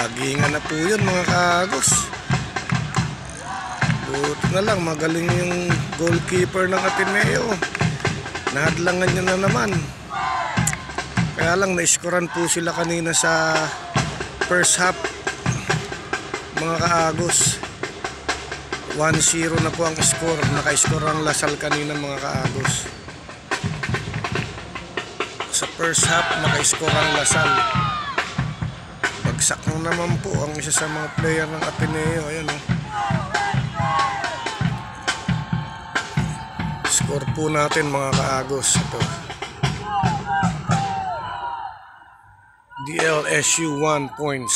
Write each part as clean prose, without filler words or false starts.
Sagingan na po yun mga kaagos. Buti na lang magaling yung goalkeeper ng Ateneo. Nahadlangan niya na naman. Kaya lang na-scorean po sila kanina sa first half mga kaagos. 1-0 na po ang score. Naka-score ang Lasal kanina mga kaagos. Sa first half naka-score ang Lasal. Bagsak na naman po ang isa sa mga player ng Ateneo. Ayan o. Score po natin mga kaagos. Ito. DLSU 1 points.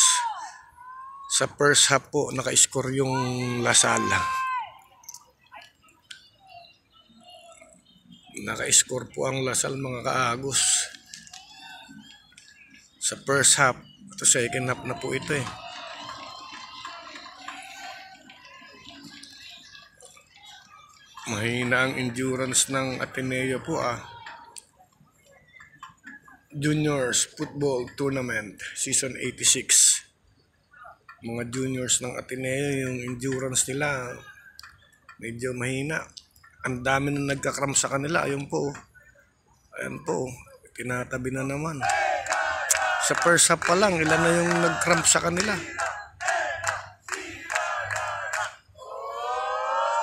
Sa first half po naka-score yung Lasal. Naka-score po ang Lasal mga kaagos. Sa first half. Ito second half na po ito eh. Mahina ang endurance ng Ateneo po ah. Juniors Football Tournament Season 86. Mga juniors ng Ateneo, yung endurance nila medyo mahina. Ang dami na nagkakram sa kanila. Ayun po. Ayan po. Tinatabi na naman. Sa first half pa lang, ilan na yung nag-cramp sa kanila.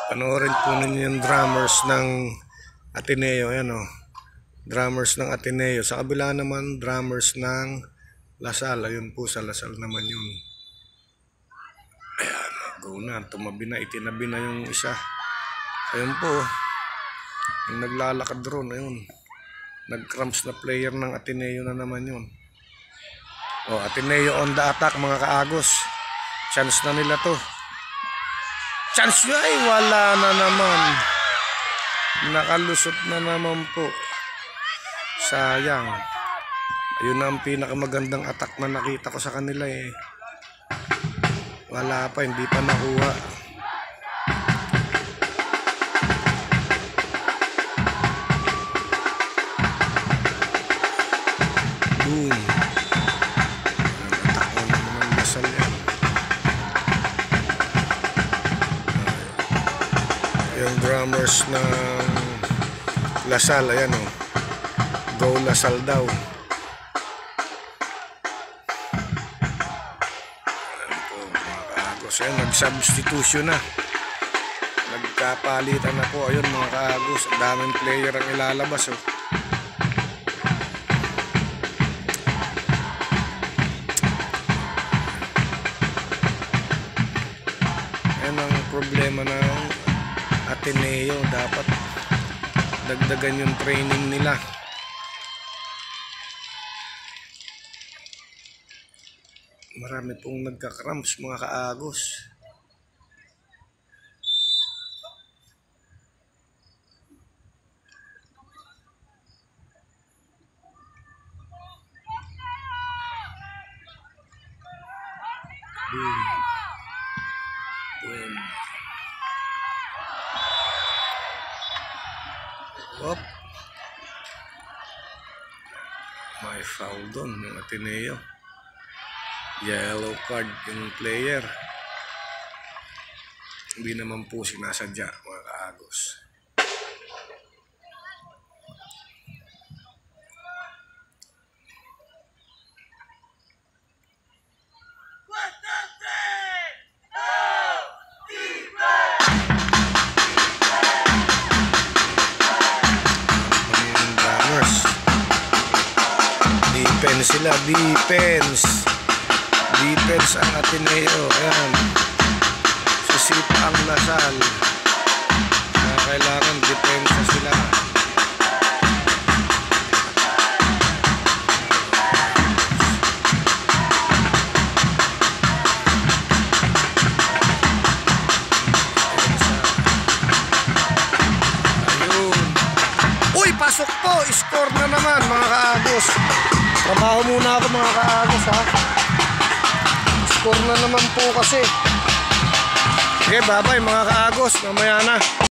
Panoorin po ninyo yung drummers ng Ateneo. Ayan o. Drummers ng Ateneo. Sa kabila naman, drummers ng Lasal. Ayun po, sa Lasal naman yun. Ayan, go na. Tumabi na, itinabi na yung isa. Ayun po. Yung naglalakad ron, ayun. Nag-cramps na player ng Ateneo na naman yun. O, Ateneo on the attack mga kaagos. Chance na nila to. Chance nyo ay wala na naman. Nakalusot na naman po. Sayang. Ayun na ang pinakamagandang attack na nakita ko sa kanila eh. Wala pa, hindi pa nakuha. Boom. Attack na naman Lasal yan. Yung drummers ng Lasal, ayan o. Go Lasal daw. Ayan po mga kaagos. Ayan, nag-substitution na. Nagkapalitan na po. Ayun mga kaagos. Ang daming player ang ilalabas o. Ayan ang problema ng Ateneo. Dapat dagdagan yung training nila. Marami pong nagka-cramps mga kaagos. Boom. Boom. Op. May foul doon ng Ateneo. Yellow card yung player. Hindi naman po sinasadya mga kaagos. Defense sila, defense ang Ateneo. Ayan, sisipa ang Lasal. Kailangan depensa sila. Ayun. Uy, pasok po, score na naman mga kaagos. Trabaho muna ako mga kaagos ha. Score na naman po kasi. Okay, bye-bye mga kaagos. Mamaya na.